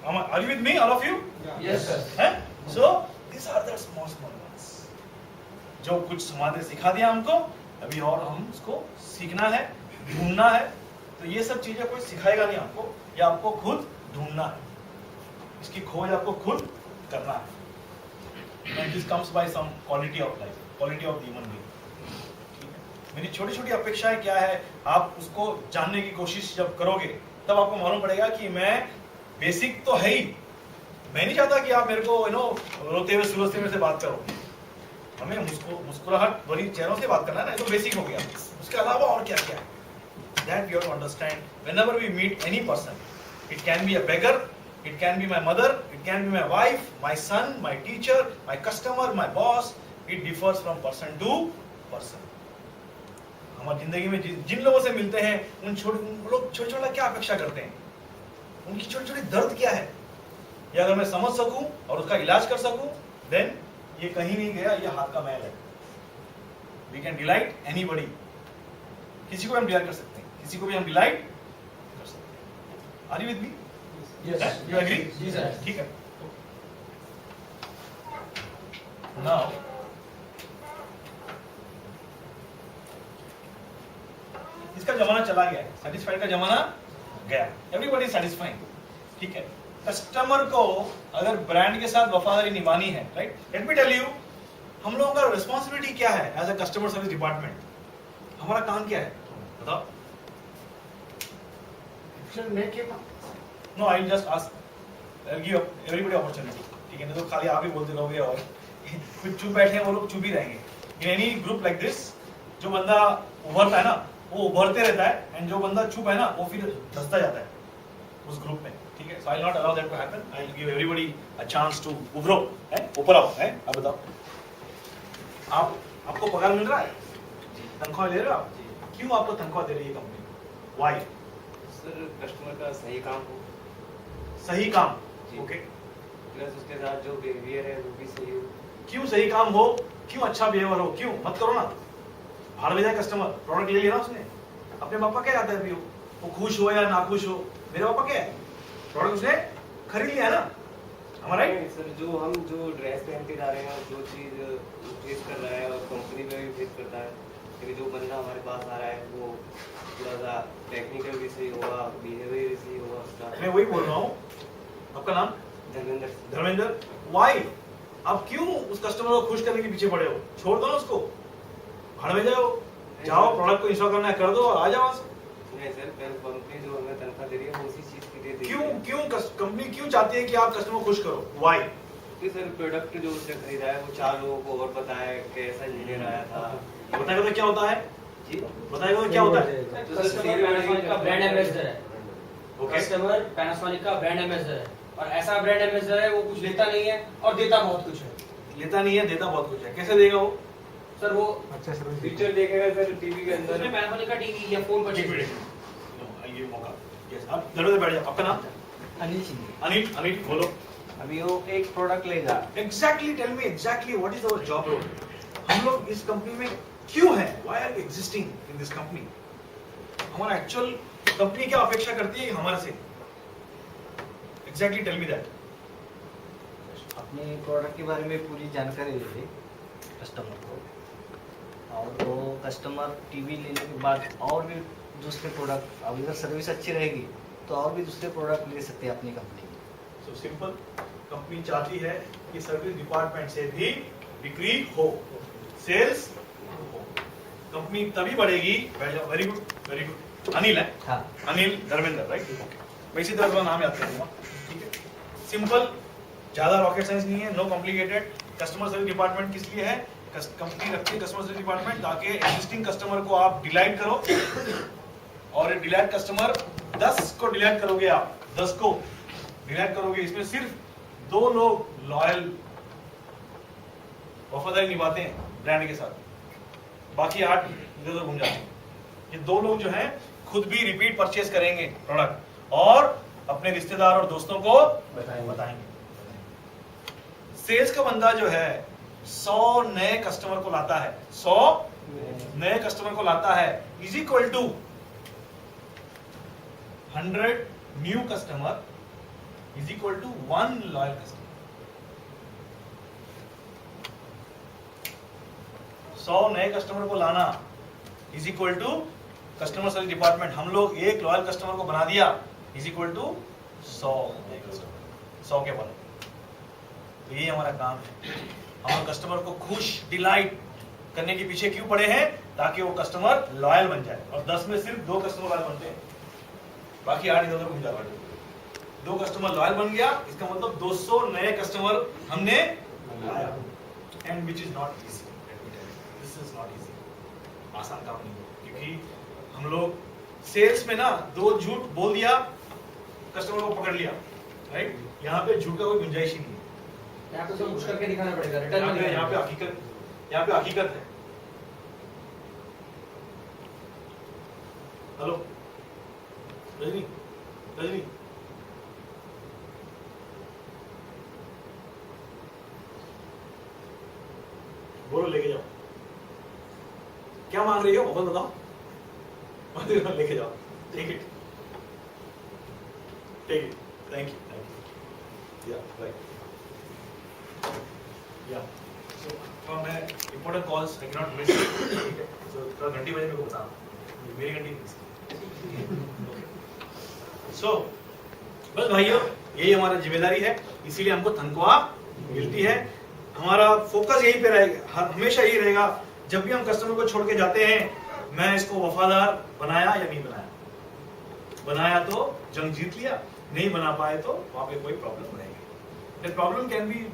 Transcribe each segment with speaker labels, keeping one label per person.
Speaker 1: Are you with me, all of you?
Speaker 2: Yes, sir.
Speaker 1: So these are the small ones. जो कुछ समाधि सिखा दिया हमको, अभी और हम उसको सीखना है, ढूंढना है. तो ये सब चीजें कोई सिखाएगा नहीं आपको, ये आपको खुद ढूंढना है. इसकी खोज आपको खुद करना है. And this comes by some quality of life, quality of the human being. ठीक है. मेरी छोटी छोटी अपेक्षाएं क्या है, आप उसको जानने की कोशिश जब करोगे, तब आपको मालूम पड़ेगा कि मैं बेसिक तो है ही. मैं नहीं चाहता कि आप मेरे को रोते हुए सूरज से मेरे से बात करो. हमें मुस्कुराहट भरी चेहरों से बात करना है ना, तो बेसिक हो गया. उसके अलावा और क्या क्या है, that we have to understand whenever we meet any person. It can be a beggar, it can be my mother, it can be my wife, my son, my teacher, my customer, my boss. It differs from person to person. हमारी जिंदगी में जिन लोगों से मिलते हैं, उन लोग छोटे छोटा क्या अपेक्षा करते हैं, उनकी छोटी छोटी दर्द क्या है, ये अगर मैं समझ सकूं और उसका इलाज कर सकूं, then ये कहीं नहीं गया, ये हाथ का मैल है. We can delight anybody. किसी को भी हम डिलाइट कर सकते हैं, किसी को भी हम डिलाइट कर सकते हैं. Are you with me?
Speaker 2: Yes.
Speaker 1: You agree?
Speaker 2: Yes, sir.
Speaker 1: ठीक है. Now इसका जमाना चला गया है, सेटिस्फाइड का जमाना गया. Everybody satisfied. ठीक है. कस्टमर को अगर ब्रांड के साथ वफादारी निभानी है, right, let me tell you, हम लोगों का रिस्पॉन्सिबिलिटी क्या है as a customer service department. हमारा काम क्या है बताओ. No, I just ask, I give everybody opportunity. ठीक है, नहीं तो खाली आप ही बोलते रहोगे और कुछ चुप बैठे हैं वो लोग चुप ही रहेंगे. In any group like this, जो बंदा उभरता है ना वो उभरते रहता है, एंड जो बंदा चुप है ना वो फिर धंसता जाता है उस ग्रुप में. ठीक है. So I will not allow that to happen. I will give everybody a chance to उभरो, है, ऊपर आओ. है, अब बताओ, आपको पगार मिल रहा है, तनख्वाह ले रहे हो आप, क्यों आपको तनख्वाह दे रही है कंपनी? व्हाई?
Speaker 3: सर, कस्टमर का सही काम हो.
Speaker 1: सही काम.
Speaker 3: जी.
Speaker 1: ओके.
Speaker 3: प्लस उसके साथ जो बिहेवियर है वो भी सही हो.
Speaker 1: क्यों सही काम हो, क्यों अच्छा बिहेवियर हो, क्यों मत करो ना. भाड़ में जाए कस्टमर, प्रोडक्ट ले लिया ना उसने, अपने पापा क्या जाता है अभी, वो खुश हो या ना खुश हो, मेरे पापा क्या है, प्रोडक्ट उसने खरीद लिया ना. हमारा
Speaker 3: नहीं सर, जो हम जो ड्रेस पहन के जा रहे हैं, जो चीज फेस कर रहा है और कंपनी में भी फेस करता है, लेकिन जो बंदा हमारे पास आ रहा है वो थोड़ा सा टेक्निकल भी सही होगा, बिहेवियर भी सही होगा उसका.
Speaker 1: मैं वही बोल रहा हूँ. आपका नाम?
Speaker 3: धर्मेंद्र.
Speaker 1: धर्मेंद्र. व्हाई? आप क्यों उस कस्टमर को खुश करने के पीछे पड़े हो? छोड़ दो ना उसको, भाड़ में जाओ, प्रोडक्ट को इंस्टॉल करना है कर दो और आ जाओ.
Speaker 3: नहीं सर, कंपनी जो हमें तनख्वाह दे रही है वो उसी चीज की दे रही
Speaker 1: क्यों
Speaker 3: है.
Speaker 1: क्यों कंपनी क्यों चाहती है कि आप कस्टमर को खुश करो? व्हाई?
Speaker 3: कि सर प्रोडक्ट जो उसने खरीदा है वो 4 लोगों को और बताया कैसा इंजीनियर आया था.
Speaker 1: बताएगा तो क्या होता है?
Speaker 3: जी,
Speaker 1: बताएगा तो क्या होता है?
Speaker 2: कस्टमर पैनासोनिक का ब्रांड एम्बेसडर है.
Speaker 1: ओके.
Speaker 2: कस्टमर पैनासोनिक का ब्रांड एम्बेसडर है, और ऐसा ब्रांड एम्बेसडर है वो कुछ लेता नहीं है और देता बहुत कुछ है.
Speaker 1: लेता नहीं है, देता बहुत कुछ है. कैसे देगा वो?
Speaker 2: सर वो
Speaker 3: फीचर देखेगा सर टीवी के अंदर.
Speaker 2: उसमें पैनासोनिक का टीवी या फोन परचेज
Speaker 1: एक मिनट, ये मौका. यस, आप जरूर से बैठ जाओ. आपका नाम?
Speaker 4: अनिल सिंह.
Speaker 1: अनिल बोलो.
Speaker 4: अभी वो एक प्रोडक्ट लेगा.
Speaker 1: Exactly, tell me exactly what is our job role. हम लोग इस कंपनी में क्यों हैं? Why are we existing in this company? हमारा एक्चुअल कंपनी क्या अपेक्षा करती है हमारे से? Exactly tell me that.
Speaker 4: अपने प्रोडक्ट के बारे में पूरी जानकारी दे दे कस्टमर को, और वो कस्टमर टीवी लेने के बाद और भी दूसरे प्रोडक्ट, अब अगर सर्विस अच्छी रहेगी तो और भी दूसरे प्रोडक्ट ले सकते हैं अपनी कंपनी में.
Speaker 1: सो सिंपल, कंपनी चाहती है कि सर्विस डिपार्टमेंट से भी बिक्री हो, सेल्स हो. कंपनी तभी बढ़ेगी. Very good, very good. Anil है?
Speaker 4: हाँ.
Speaker 1: अनिल धर्मेंद्र, राइट? मैं इसी तरह का नाम याद करूंगा. ठीक है. सिंपल, ज्यादा रॉकेट साइंस नहीं है, no complicated. Customer service department किस लिए है? कंपनी रखती है कस्टमर सर्विस डिपार्टमेंट ताकि एग्जिस्टिंग कस्टमर को आप डिलाइट करो, और डिलाइट कस्टमर 10 को डिलाइट करोगे, आप 10 को डिलाइट करोगे. इसमें सिर्फ 2 लोग लॉयल वफादारी निभाते हैं ब्रांड के साथ, बाकी 8 इधर उधर घूम जाते हैं. ये 2 लोग जो हैं खुद भी रिपीट परचेज करेंगे प्रोडक्ट और अपने रिश्तेदार और दोस्तों को बताएंगे. सेल्स का बंदा जो है 100 नए कस्टमर को लाता है, 100 नए कस्टमर को लाता है, is equal to 100 new customer is equal to 1 loyal customer. 100 नए कस्टमर को लाना is equal to customer service department, हम लोग एक लॉयल कस्टमर को बना दिया इज इक्वल टू 100 नए कस्टमर, 100 के बराबर। तो ये हमारा काम है, हम कस्टमर को खुश डिलाइट करने के पीछे क्यों पड़े हैं, ताकि वो कस्टमर लॉयल बन जाए। और 10 में सिर्फ 2 कस्टमर लॉयल बनते हैं, बाकी 8 इधर घूम जाता है। 2 कस्टमर लॉयल बन गया, इसका मतलब 200 नए कस्टमर हमने लाया, and which is not easy, this is not easy, आसान काम नहीं है। क्योंकि हम लोग सेल्स में ना 2 झूठ बोल दिया, कस्टमर को पकड़ लिया, राइट। यहाँ पे झूठ का कोई गुंजाइश ही नहीं है,
Speaker 2: यहाँ पे सब कुछ करके दिखाना पड़ेगा, रिटर्न में
Speaker 1: यहाँ पे हकीकत है। हेलो रजनी, रजनी बोलो, लेके जाओ, क्या मांग रही हो बहुत बताओ, लेके जाओ, टेक इट, थैंक यू, या राइट, या सो मैं important calls I can not miss, ठीक है, सो थोड़ा घंटी बजे मेरे को बताना, मेरी घंटी मिस। सो बस भाइयों, यही हमारी जिम्मेदारी है, इसीलिए हमको तनख्वाह मिलती है। हमारा फोकस यही पे रहेगा, हमेशा यही रहेगा, जब भी हम कस्टमर को छोड़ के जाते हैं, मैं इसको वफादार बनाया या नहीं बनाया, बनाया तो जंग जीत लिया, नहीं बना पाए तो वहां पे कोई प्रॉब्लम रहेगी। दैट प्रॉब्लम कैन बी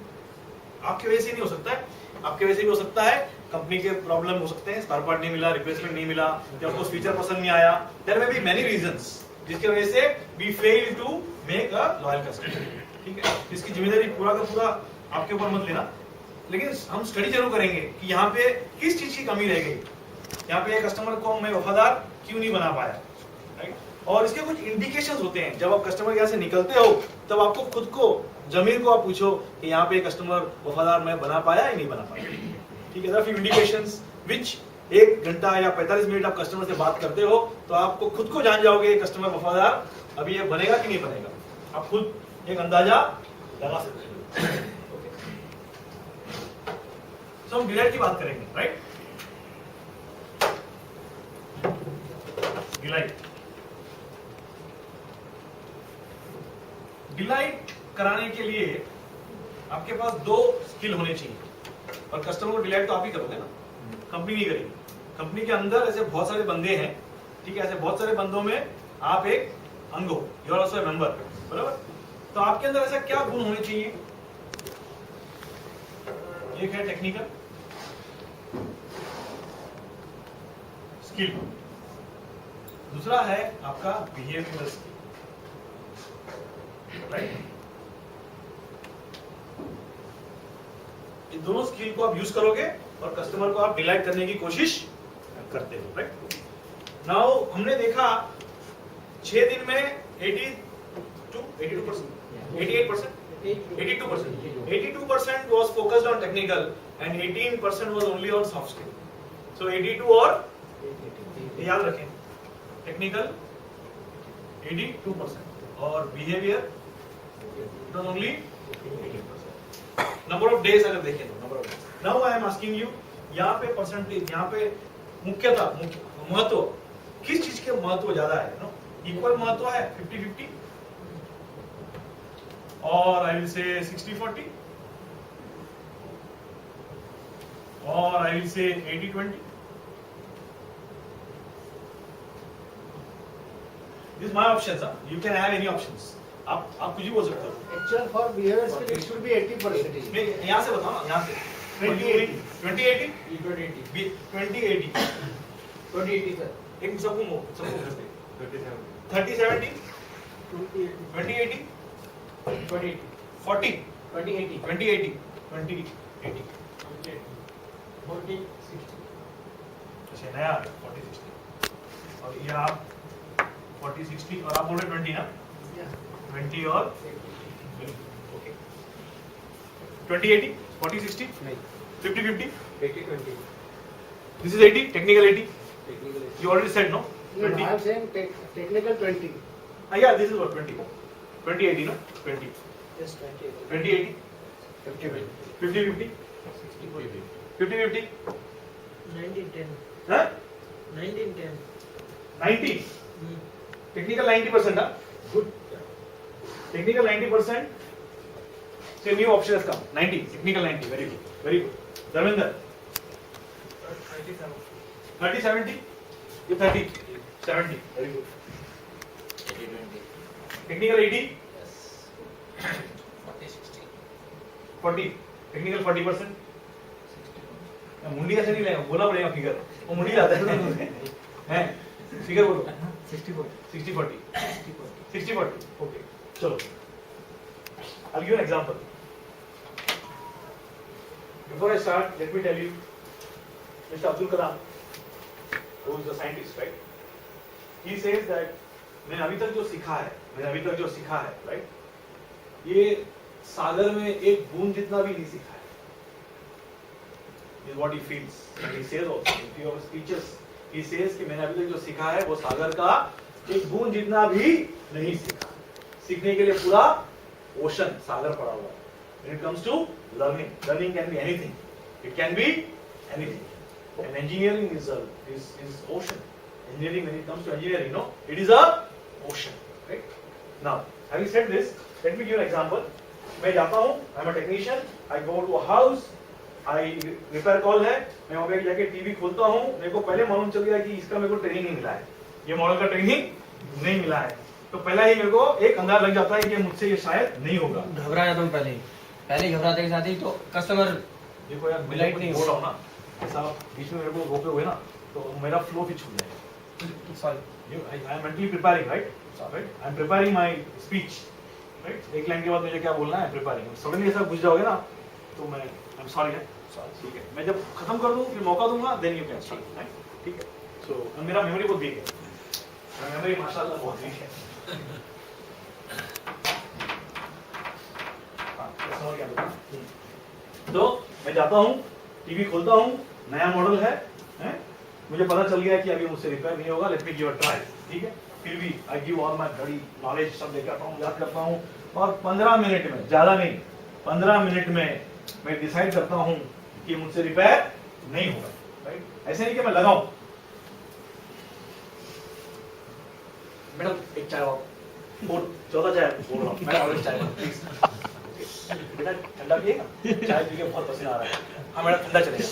Speaker 1: आपकी वजह से नहीं हो सकता है, आपकी वजह से भी हो सकता है, कंपनी के प्रॉब्लम हो सकते हैं, स्पेयर पार्ट नहीं मिला, रिप्लेसमेंट नहीं मिला, या उसको फीचर पसंद नहीं आया, there may be many reasons जिसकी वजह से we fail to make a loyal customer, ठीक है। इसकी जिम्मेदारी पूरा का पूरा आपके ऊपर मत लेना, लेकिन हम स्टडी जरूर करेंगे कि यहाँ पे किस चीज की कमी रह गई, यहाँ पे कस्टमर को मैं वफादार क्यों नहीं बना पाया, राइट। और इसके कुछ इंडिकेशंस होते हैं, जब आप कस्टमर यहाँ से निकलते हो तब आपको खुद को, जमीन को आप पूछो कि यहाँ पे कस्टमर वफादार मैं बना पाया या नहीं बना पाया, ठीक है। फ्यू इंडिकेशंस विच 1 घंटा या 45 मिनट आप कस्टमर से बात करते हो तो आपको खुद को जान जाओगे कस्टमर वफादार अभी ये बनेगा कि नहीं बनेगा, आप खुद एक अंदाजा लगा सकते हो। तो हम डिलाइट की बात करेंगे, राइट। डिलाइट कराने के लिए आपके पास 2 स्किल होने चाहिए, और कस्टमर को डिलाइट तो आप ही करोगे ना, कंपनी नहीं करेगी। कंपनी के अंदर ऐसे बहुत सारे बंदे हैं, ठीक है, ऐसे बहुत सारे बंदों में आप एक अंग हो, you are also a member, बराबर। तो आपके अंदर ऐसा क्या गुण होने चाहिए, एक है टेक्निकल स्किल, दूसरा है आपका बिहेवियरल स्किल, राइट। इन दोनों स्किल को आप यूज करोगे और कस्टमर को आप डिलाइट करने की कोशिश करते हो, राइट। नाउ हमने देखा 6 दिन में 82% was focused on technical and 18% was only on soft skill. So 82 और याद रखें, टेक्निकल 82% और behaviour it was only 18%। Number of days अगर देखें तो number of days, now I am asking you, यहाँ पे परसेंटेज, यहाँ पे मुख्यतः महत्व किस चीज के महत्व ज्यादा है, नो इक्वल महत्व है 50-50 और आई विल से 60-40 और I will say 80-20। This is my options. You can have any options. आप कुछ भी बोल सकते हो।
Speaker 5: Actual for behaviors के लिए it should be 80%.
Speaker 1: मैं यहाँ से बताओ ना, यहाँ से 2080
Speaker 2: सर,
Speaker 1: एक सबको करते 30-70 20-80 40 20-80 अच्छा नया 40-60 और ये आप 40-60 और आप बोल रहे 20 ना, 20 और okay 20-80 40-60 50-50
Speaker 3: 80-20
Speaker 1: this is 80 technical 80
Speaker 3: technical
Speaker 1: you already said no
Speaker 5: No, I am saying technical 20.
Speaker 1: yeah this is what 20 2080 no 20
Speaker 5: Yes, 20.
Speaker 1: 2080 50 50 50 50
Speaker 5: 1910.
Speaker 1: huh
Speaker 5: 1910.
Speaker 1: 90 technical 90% huh? Good. Technical 90%. So new option has come. 90. Technical 90. Very good. Very good. Dharmender. 30 70. You 30. 70. Very good. Technical 80. 40. Technical 40%. मुंडी का नहीं लेगा बोला पड़ेगा figure वो मुंडी लाता है हैं फिगर बोलो 60 40 ओके चलो I'll give you an example. Before I start, let me tell you, Mr. Abdul Kalam, who is the scientist, right? He says that मैंने अभी तक जो सीखा है, right? ये सागर में एक बूंद जितना भी नहीं सीखा है. Is what he feels, and he says also in few of his speeches, he says कि मैंने अभी तक जो सीखा है वो सागर का एक बूंद जितना भी नहीं सीखा. सीखने के लिए पूरा ocean सागर पड़ा हुआ है. When it comes to learning can be anything. It can be anything. And engineering is ocean. Engineering, when it comes to engineering, no, it is a ocean. Right? Now, having said this, let me give you an example. मैं जाता हूँ, I'm a technician. I go to a house. I repair call है. मैं वहाँ पे जाके TV खोलता हूँ. मेरे को पहले मालूम चल गया कि इसका मेरे को ट्रेनिंग नहीं मिला है. ये मॉडल का ट्रेनिंग नहीं मिला है. तो पहला ही मेरे को एक अंदाजा लग जाता है कि मुझसे ये शायद नहीं होगा.
Speaker 2: घबरा जाता हूँ पहले ही घबराते के साथ ही तो कस्टमर
Speaker 1: देखो यार मैं
Speaker 2: Light
Speaker 1: कुछ
Speaker 2: नहीं
Speaker 1: बोल रहा हूँ ना, ऐसा बीच में मेरे को रोके हुए ना तो मेरा फ्लो भी छूट जाएगा.
Speaker 2: Sorry
Speaker 1: I am mentally preparing, right? I am preparing my speech, right? एक लाइन के बाद मुझे क्या बोलना है, preparing. सडनली ऐसा घुस जाओगे ना तो मैं I'm sorry है, ठीक है. मैं जब खत्म कर दूँ फिर मौका दूंगा, then you can start, right? ठीक है. So मेरा मेमोरी बहुत वीक है. मेमोरी माशाल्लाह बहुत वीक है. तो मैं जाता हूँ, टीवी खोलता हूँ, नया मॉडल है, मुझे पता चल गया कि अभी मुझसे रिपेयर नहीं होगा. Let me give a try. ठीक है. फिर भी आई गिव ऑल माय बड़ी नॉलेज सब लेकर आता हूँ, याद करता हूँ और 15 मिनट में, ज्यादा नहीं, 15 मिनट में मैं डिसाइड करता हूँ कि मुझसे रिपेयर नहीं होगा. राइट? ऐसे नहीं कि मैं लगाऊं. मैडम एक चाय और 14 चाय बोल रहा हूँ. मैडम और चाय प्लीज. बेटा ठंडा पिएगा? चाय पी के बहुत पसीना आ रहा है. हाँ मैडम ठंडा चलेगा.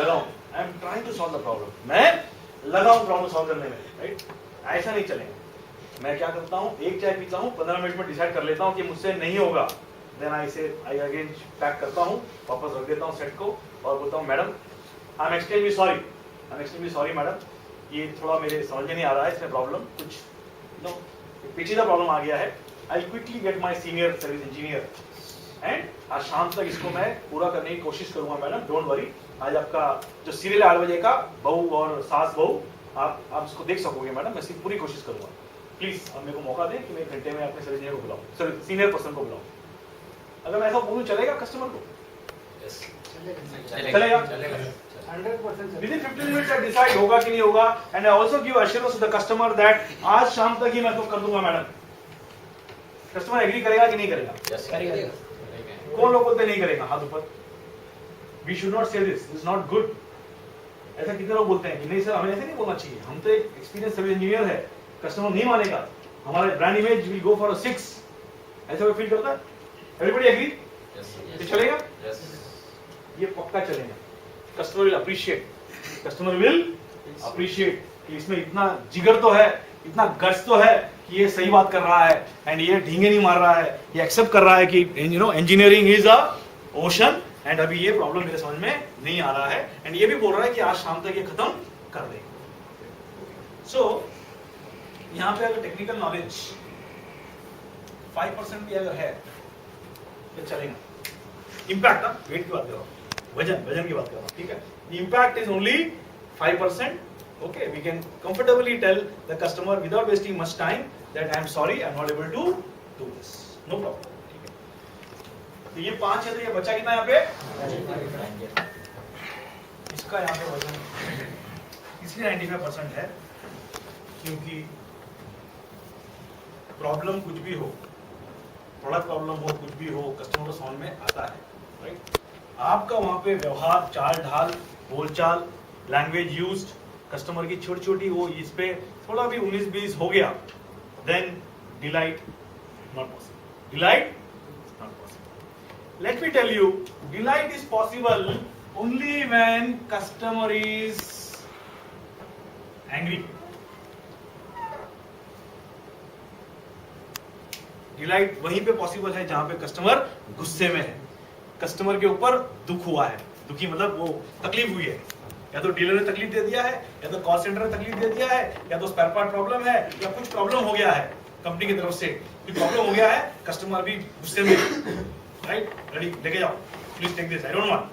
Speaker 1: लगाऊं. I am trying to solve the problem. मैं लगाऊं प्रॉब्लम सॉल्व करने में. राइट? ऐसा नहीं चलेगा. मैं क्या करता हूँ, एक चाय पीता हूँ, 15 मिनट में डिसाइड कर लेता हूँ कि मुझसे नहीं होगा. देन आई अगेन पैक करता हूँ, वापस रख देता हूँ सेट को और बोलता हूँ madam I am extremely sorry madam, ये थोड़ा मेरे समझ में नहीं आ रहा है, इसमें प्रॉब्लम कुछ नो पेचीदा प्रॉब्लम आ गया है. I quickly get my senior service engineer and आज शाम तक इसको मैं पूरा करने की कोशिश करूंगा मैडम. Don't worry. आज आपका जो सीरियल 8 बजे का बहू और सास बहू आप इसको देख सकोगे मैडम. मैं इसकी पूरी कोशिश करूंगा. प्लीज अब मेरे को मौका दें कि मैं 1 घंटे में अपने सर्विस इंजीनियर को बुलाऊं, सीनियर पर्सन को बुलाऊं. अगर मैं ऐसा बोलूं चलेगा कस्टमर को? चलेगा
Speaker 5: 100%.
Speaker 1: Within 15 minutes I decide होगा कि नहीं होगा. And I also give assurance to the customer that आज शाम तक ही मैं तो कर दूंगा मैडम. कस्टमर एग्री करेगा कि नहीं करेगा? कौन लोग बोलते नहीं करेगा? हाथ ऊपर. We should not say this. This is not good. ऐसा कितने लोग बोलते हैं कि नहीं सर हमें ऐसे नहीं बोलना चाहिए, हम तो एक एक्सपीरियंस सर्विस इंजीनियर है, कस्टमर नहीं मानेगा, हमारे brand image will go for a 6. ऐसा कोई फील करता है? Everybody agree? ये चलेगा? ये पक्का चलेगा. कस्टमर विल अप्रिशिएट कि इसमें इतना जिगर तो है, इतना गट्स तो है कि ये सही बात कर रहा है एंड ये ढींगे नहीं मार रहा है, ये एक्सेप्ट कर रहा है कि engineering is a ocean and अभी ये प्रॉब्लम मेरे समझ में नहीं आ रहा है एंड ये भी बोल रहा है कि आज शाम तक ये खत्म कर देगा. सो यहाँ पे अगर टेक्निकल नॉलेज 5% भी अगर है तो चलेगा. इम्पैक्ट ना वेट की बात कर रहा हूँ, वजन की बात कर रहा हूँ. ठीक है. The impact is only 5%. Okay, we can comfortably tell the customer without wasting much time that I am sorry, I am not able to do this. No problem. ठीक है. तो ये 5 है तो ये बचा कितना यहाँ पे? इसका यहाँ पे वजन इसलिए 95% है क्योंकि प्रॉब्लम कुछ भी हो, प्रोडक्ट प्रॉब्लम हो, कुछ भी हो, कस्टमर को समझ में आता है, राइट? आपका वहाँ पे व्यवहार, चाल ढाल, बोलचाल, लैंग्वेज यूज्ड, कस्टमर की छोटी छोटी वो इस पे थोड़ा भी 19-20 हो गया, then delight not possible, delight not possible. Let me tell you, delight is possible only when customer is angry. Delight वहीं पे पॉसिबल है जहां पे कस्टमर गुस्से में है, कस्टमर के ऊपर दुख हुआ है, दुखी मतलब वो तकलीफ हुई है, या तो डीलर ने तकलीफ दे दिया है, या तो कॉल सेंटर ने तकलीफ दे दिया है, या तो स्पेयर पार्ट प्रॉब्लम है, या कुछ प्रॉब्लम हो गया है कंपनी की तरफ से, कुछ प्रॉब्लम हो गया है, कस्टमर भी गुस्से में, राइट? रेडी, लेके जाओ, please take this, I don't want.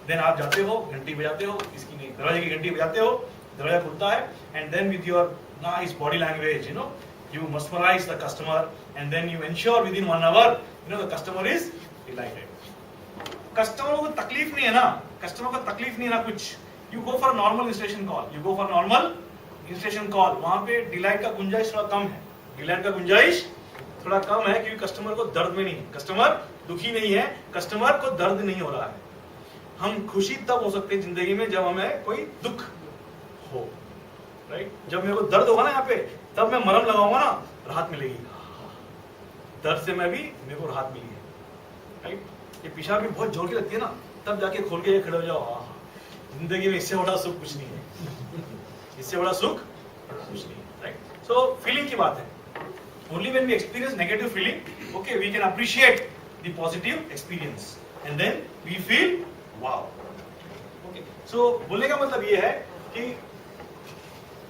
Speaker 1: Then आप जाते हो, घंटी बजाते हो, इसकी नहीं, दरवाजे की घंटी बजाते हो, दरवाजा खुलता है, and then with your nice body language, you know, you mesmerize the customer, and then you ensure within 1 hour, you know, the customer is delighted. Customer को तकलीफ नहीं है ना, customer को तकलीफ नहीं है ना कुछ. You go for a normal installation call, you go for normal installation call, वहाँ पे डिलाइट का गुंजाइश थोड़ा कम है, डिलाइट का गुंजाइश थोड़ा कम है, क्योंकि कस्टमर को दर्द में नहीं है, कस्टमर दुखी नहीं है, कस्टमर को दर्द नहीं हो रहा है. हम खुशी तब हो सकते हैं जिंदगी में जब हमें कोई दुख हो, राइट? जब मेरे को दर्द होगा ना यहाँ पे, तब मैं मरहम लगाऊंगा ना, राहत मिलेगी, दर्द से मैं भी, मेरे को राहत मिली है, राइट? ये पेशाब भी बहुत जोर की लगती है ना, तब जाके खोल के खड़े हो जाओ, हाँ, जिंदगी में इससे बड़ा सुख कुछ नहीं है, इससे बड़ा सुख कुछ नहीं है, राइट? सो फीलिंग की बात है. Only when we experience negative feeling, okay, we can appreciate the positive experience, and then we feel wow. Okay, so बोलने का मतलब ये है कि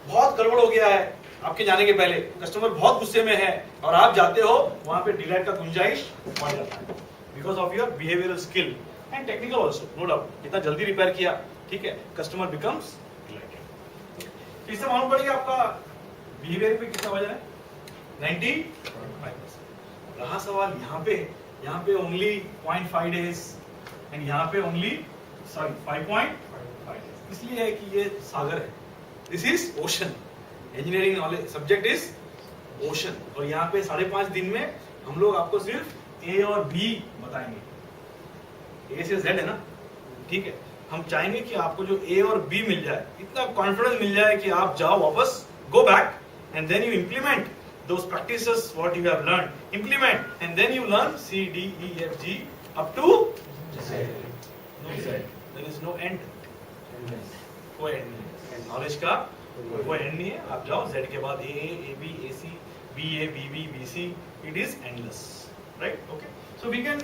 Speaker 1: बहुत गड़बड़ हो गया है आपके जाने के पहले, कस्टमर बहुत गुस्से में है और आप जाते हो, वहां पे डिलाइट का गुंजाइश बढ़ जाता है, because of your behavioural skill and technical also, no doubt. इतना जल्दी रिपेयर किया, ठीक है, कस्टमर बिकम्स डिलाइटेड. इससे मालूम पड़ेगा आपका बिहेवियर पे कितना वजन है, 95%. रहा सवाल यहाँ पे ओनली 0.5 डेज एंड यहाँ पे ओनली 5.5 डेज, इसलिए है कि ये सागर है, this is ocean, engineering knowledge subject is ocean, और यहाँ पे 5.5 दिन में हम लोग आपको सिर्फ ए और बी बताएंगे, ए से जेड है ना, ठीक है. हम चाहेंगे कि आपको जो ए और बी मिल जाए, इतना कॉन्फिडेंस मिल जाए कि आप जाओ वापस, go back and then you implement those practices what you have learned, implement, and then you learn C, D, E, F, G up to Z. No Z. There is no end. कोई end नहीं है. Knowledge का कोई end नहीं है. आप जाओ Z के बाद A, AB, AC, BA, BB, BC. It is endless, right? Okay. So we can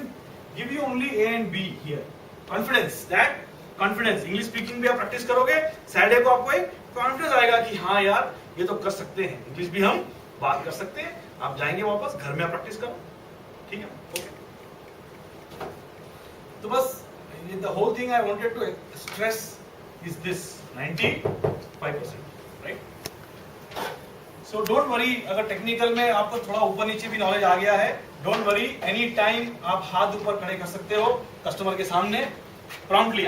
Speaker 1: give you only A and B here. Confidence. That confidence. English speaking भी आप practice करोगे, Saturday को आपको एक confidence आएगा कि हाँ यार ये तो कर सकते हैं. English भी हम बात कर सकते हैं. आप जाएंगे वापस घर में, आप प्रैक्टिस करो, ठीक है? ओके. तो बस the whole thing I wanted to stress is this 95%, right? So don't worry, अगर टेक्निकल में आपको थोड़ा ऊपर नीचे भी नॉलेज आ गया है, डोंट वरी, एनी टाइम आप हाथ ऊपर खड़े कर सकते हो कस्टमर के सामने, प्रॉम्प्टली.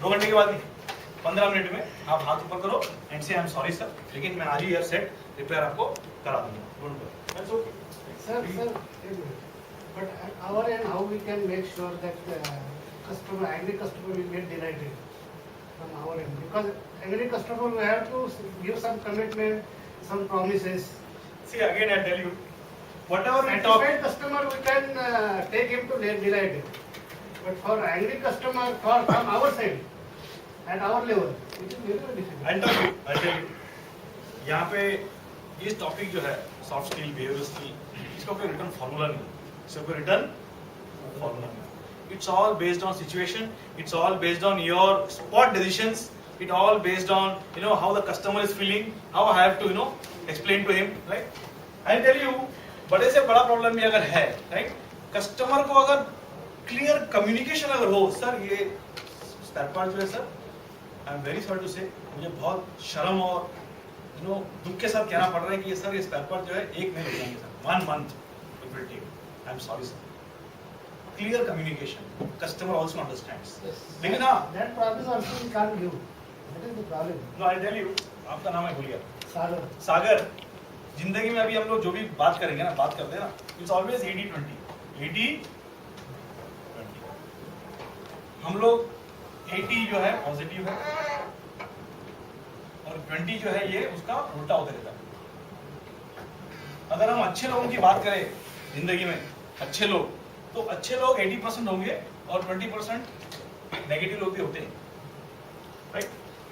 Speaker 1: 2 घंटे के बाद नहीं, 15 मिनट में आप हाथ ऊपर करो एंड से आई एम सॉरी सर, लेकिन मैं आज ही सेट रिपेयर आपको करा दूंगा. Don't worry, that's okay.
Speaker 6: Sir, but at our end, how we can make sure that customer, angry customer will get delighted from our end? Because angry customer we have to give some commitment, some promises.
Speaker 1: See, again I tell you, whatever we talk,
Speaker 6: Satisfied customer we can take him to get delighted. But for angry customer, from our side, at our level, it is very difficult.
Speaker 1: I'll tell you. यहाँ पे ये topic जो है soft skill, behaviour skill, इसका कोई return formula नहीं है, इसका कोई रिटर्न फॉर्मूला नहीं है. It's all based on situation, it's all based on your spot decisions, it all based on you know how the customer is feeling, how I have to you know explain to him, right? I tell you, बड़े से बड़ा problem भी अगर है, right, customer को अगर clear communication अगर हो, सर ये स्पेयर पार्ट जो है sir, I am very sorry to say, मुझे बहुत शर्म और यू नो दुख के साथ कहना पड़ रहा है कि ये सर ये स्पेयर पार्ट जो है 1 महीने लग जाएंगे sir, 1 month it will take. I am sorry sir. Clear communication, customer also understands. लेकिन हाँ,
Speaker 6: That promise also we can't give. That is the problem.
Speaker 1: no I'll tell you, आपका नाम है भूल गया,
Speaker 6: Sagar.
Speaker 1: सागर. जिंदगी में अभी हम लोग जो भी बात करेंगे ना, बात करते हैं ना, इट्स ऑलवेज 80-20, 80-20। हम लोग 80 जो है पॉजिटिव है और 20 जो है ये उसका उल्टा होता रहता है। अगर हम अच्छे लोगों की बात करें जिंदगी में, अच्छे लोग, तो अच्छे लोग 80% होंगे और 20% नेगेटिव लोग भी होते हैं, राइट?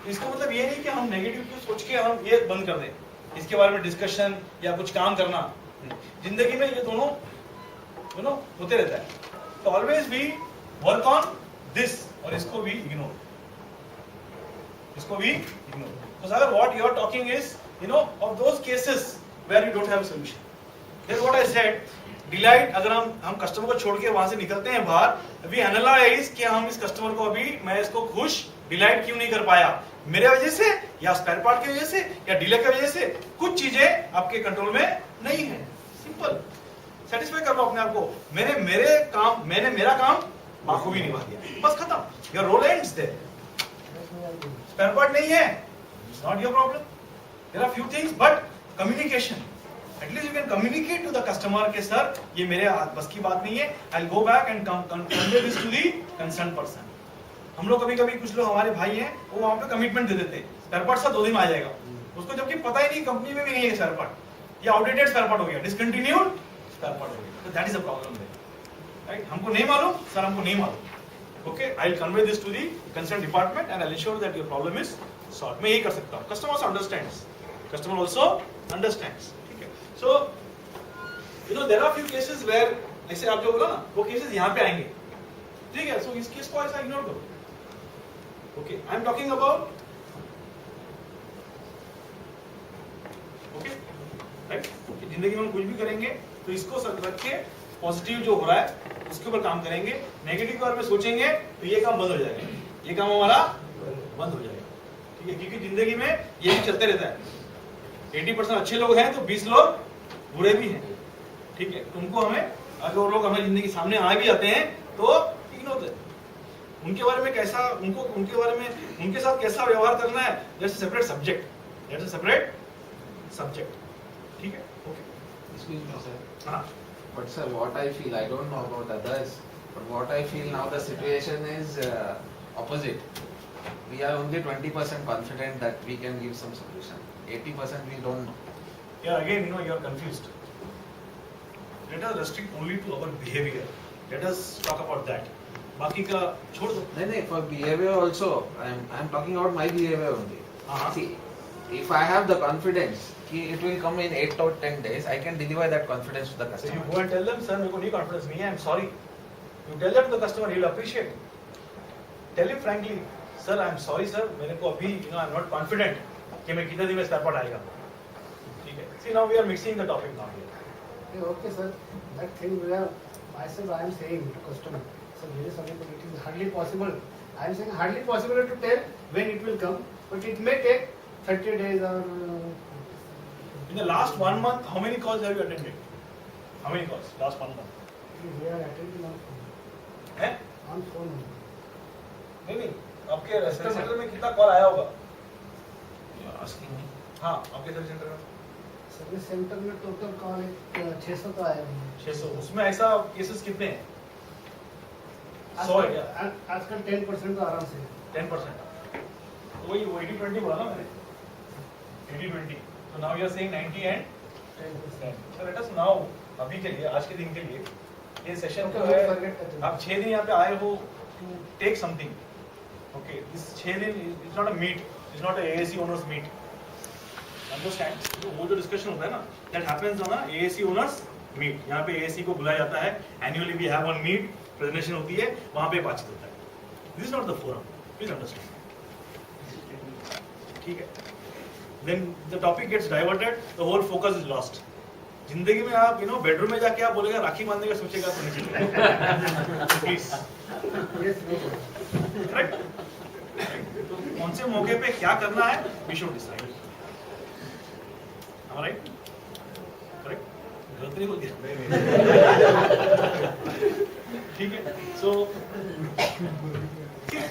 Speaker 1: इसका मतलब ये नहीं कि हम नेगेटिव को सोच के हम ये बंद कर दें, इसके बारे में डिस्कशन या कुछ काम करना। जिंदगी में ये दोनों होते रहता है। तो always we work on this और इसको भी इग्नोर, because अगर what you are talking is of those cases where you don't have a solution. That's what I said. Delight, अगर हम कस्टमर को छोड़ के वहां से निकलते हैं बाहर, वी एनालाइज कि हम इस कस्टमर को अभी, मैं इसको खुश डिलाइट क्यों नहीं कर पाया, मेरे वजह से या स्पेयर पार्ट की वजह से या डीलर की वजह से, कुछ चीजें आपके कंट्रोल में नहीं है। सिंपल, सेटिस्फाई कर लो अपने आप को, मैंने मेरा काम बाखूबी निभा दिया, बस खत्म, your role ends there. Spare part नहीं है, it's not your problem. There are few things, but communication, at least you can communicate to the customer के सर ये मेरे बस की बात नहीं है, I will go back and convey this to the concern person. हम लोग कभी कुछ लोग हमारे भाई हैं, वो वहां पे कमिटमेंट दे देते हैं, स्पेयर पार्ट 2 दिन में आ जाएगा, उसको जबकि पता ही नहीं कंपनी में भी नहीं है स्पेयर पार्ट, या आउटडेटेड स्पेयर पार्ट हो गया, डिसकंटिन्यूड स्पेयर पार्ट हो गया, तो that is a problem there, right? हमको नहीं मालूम सर, हमको नहीं मालूम, okay, I will convey this to the concern department and I will ensure that your problem is solve. मैं यही कर सकता हूं, कस्टमर आल्सो अंडरस्टैंड्स, ठीक है? So there are few cases where, ऐसे आप जो बोला ना, वो केसेस यहां पे आएंगे, ठीक है? सो इस केस को ऐसा इग्नोर करो, okay? I am talking about, okay, right? जिंदगी में हम कुछ भी करेंगे तो इसको रख के पॉजिटिव जो हो रहा है उसके ऊपर काम करेंगे, नेगेटिव के बारे में सोचेंगे तो ये काम बंद हो जाएगा, ये काम हमारा बंद हो जाएगा, ठीक है? क्योंकि जिंदगी में ये भी चलते रहता है, 80% अच्छे लोग हैं तो 20 लोग बुरे भी हैं, ठीक है? उनको हमें, अगर वो लोग हमें जिंदगी सामने आ भी जाते हैं तो इग्नोर दे, उनके बारे में कैसा, उनके बारे में उनके साथ कैसा व्यवहार करना है, दैट्स अ सेपरेट सब्जेक्ट, ठीक है? Okay,
Speaker 7: Excuse me, sir.
Speaker 1: हाँ,
Speaker 7: But sir, what I feel, I don't know about others, but what I feel now the situation is opposite. We are only 20% confident that we can give some solution. 80% we don't know.
Speaker 1: yeah, again you are confused. Let us restrict only to our behavior, let us talk about that, बाकी का छोड़ दो।
Speaker 7: No, for behavior also, I'm talking about my behavior only.
Speaker 1: Uh-huh.
Speaker 7: See, if I have the confidence कि it will come in 8 or 10 days, I can deliver that confidence to the
Speaker 1: So you
Speaker 7: customer.
Speaker 1: go and tell them, sir, मेरे को नहीं confidence नहीं है, I'm sorry. You tell that to the customer, he'll appreciate. Tell him frankly, sir, I'm sorry, sir, मेरे को अभी I'm not confident कि मैं कितने दिन में स्पेयर पार्ट आएगा, ठीक है? See, now we are mixing the topic now here.
Speaker 6: Okay, sir. That thing myself I am saying to customer. So very sorry, but it is hardly possible. I am saying hardly possible to tell when it will come, but it may take 30 days or.
Speaker 1: In the last 1 month, how many calls have you attended? How many calls? Last 1 month?
Speaker 6: We are attending on phone.
Speaker 1: है?
Speaker 6: On phone only.
Speaker 1: नहीं, आपके service centre में कितना call आया होगा?
Speaker 7: Asking me.
Speaker 1: हाँ, आपके service centre में
Speaker 6: सर्विस सेंटर में टोटल कॉल 600 तो आया है।
Speaker 1: 600, उसमें ऐसा केसेस कितने हैं? 100 है क्या?
Speaker 6: आजकल 10% तो आराम से।
Speaker 1: 10%, तो वही 80-20 बोला ना मैंने, 80-20, so now you are saying 90 and 10%. So let us now, अभी के लिए, आज के दिन के लिए, ये सेशन जो है, आप 6 दिन यहाँ पे आए हो to take something, okay? This 6 दिन is not a meet, it's not a AAC owners meet. Understand? तो वो जो डिस्कशन होता है ना, that happens on a AAC owners meet. यहाँ पे AAC को बुलाया जाता है, annually we have one meet, presentation होती है, वहाँ पे बातचीत होता है. This is not the forum. Please understand. ठीक है? Then the topic gets diverted, the whole focus is lost. जिंदगी में आप बेडरूम में जाके आप बोलेगा राखी बांधने का सोचेगा तो नहीं चलेगा. Please. Correct? तो कौन से मौके पे क्या करना है, we should decide. Am I right? Correct? गलत नहीं बोल दिया? ठीक है? So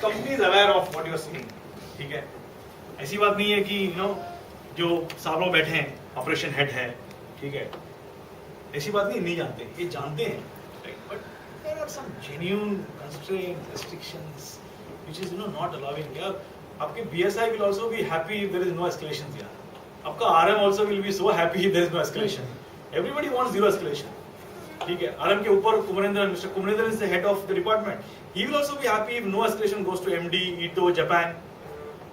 Speaker 1: company is aware of what you are saying. ठीक है? ऐसी बात नहीं है कि जो सालों बैठे हैं ऑपरेशन हेड है, ठीक है, ऐसी बात नहीं जानते, ये जानते हैं, right, but there are some genuine constraint restrictions which is not allowing. यार आपके BSI will also be happy if there is no escalation यार, आपका RM also will be so happy if there is no escalation, everybody wants zero escalation, ठीक है। RM के ऊपर mister Kumarendran is the head of the department, he will also be happy if no escalation goes to MD, Ito, Japan,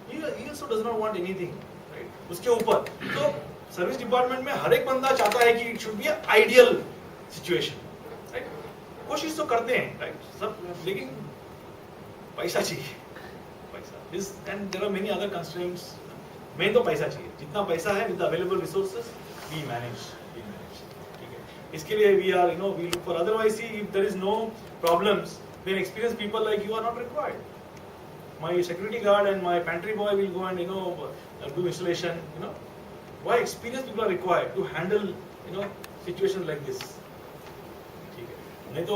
Speaker 1: he also does not want anything, right, उसके ऊपर। तो service department में हर एक बंदा चाहता है कि it should be ideal situation, right, कोशिश तो करते हैं, राइट, सब, लेकिन पैसा चाहिए, पैसा this and there are many other constraints, main तो पैसा चाहिए, जितना पैसा है with available resources we manage, ठीक है। इसके लिए we are we look for, otherwise see if there is no problems then experienced people like you are not required. My security guard and my pantry boy will go and do installation, why experienced people are required to handle situations like this, ठीक है, नहीं तो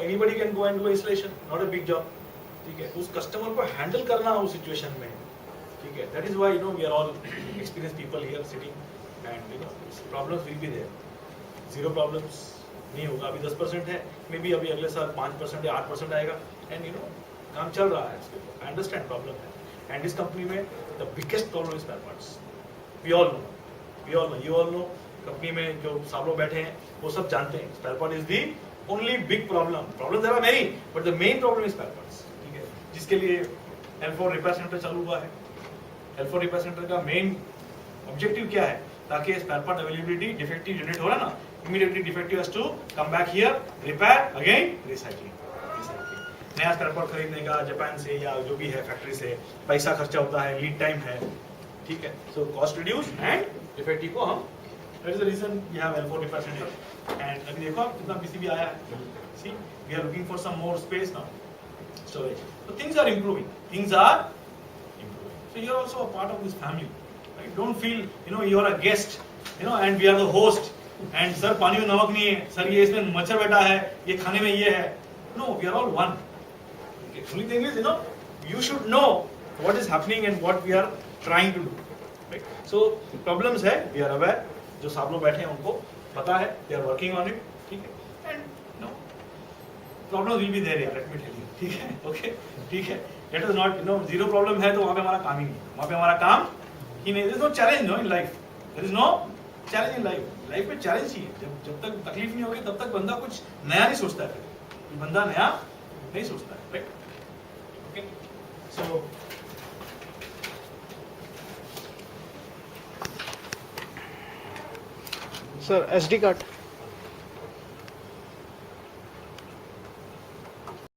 Speaker 1: anybody can go and do installation, not a big job, ठीक है, उस customer को handle करना उस सिचुएशन में, ठीक है, that is why we are all experienced people here sitting and problems will be there, zero problems नहीं होगा, अभी 10% है, मे बी अभी अगले साल 5% या 8% आएगा, एंड काम चल रहा है इसके ऊपर, आई अंडरस्टैंड प्रॉब्लम है, एंड इस कंपनी में the biggest problem is spare parts, we all know, you all know, company में जो सब लोग बैठे हैं वो सब जानते हैं, spare part is the only big problem there are many, but the main problem is spare parts, ठीक है, जिसके लिए L4 रिपेयर सेंटर चालू हुआ है। L4 रिपेयर सेंटर का मेन ऑब्जेक्टिव क्या है, ताकि spare part availability defective generate हो रहा है ना, immediately defective has to come back here, repair, again recycling. नया स्पेयर पार्ट खरीदने का जापान से या जो भी है फैक्ट्री से पैसा खर्चा होता है, लीड टाइम है, ठीक है, so cost reduce and defective को हम, that is the reason we have L4 repair centre. And अभी देखो आप कितना PCB आया है, see we are looking for some more space now, storage, so things are improving, so you are also a part of this family, right? Don't feel you are a guest, and we are the host, and sir पानी में नमक नहीं है, sir ये इसमें मच्छर बैठा है, ये खाने में ये है, no, we are all one. Only thing is you should know what is happening and what we are trying to do, right? So problems है, we are aware, जो सब लोग बैठे हैं उनको पता है, they are working on it, ठीक है, and problems will be there, let me tell you, ठीक है, okay, ठीक है, let us not, zero problem है तो वहाँ पे हमारा काम ही नहीं, वहाँ पे हमारा काम ही नहीं, there is no challenge in life, there is no challenge in life, life में चैलेंज ही है, जब तक तकलीफ नहीं होगी तब तक बंदा कुछ नया नहीं सोचता है, बंदा नया नहीं सोचता है, राइट, ओके, सो
Speaker 5: Sir, SD card.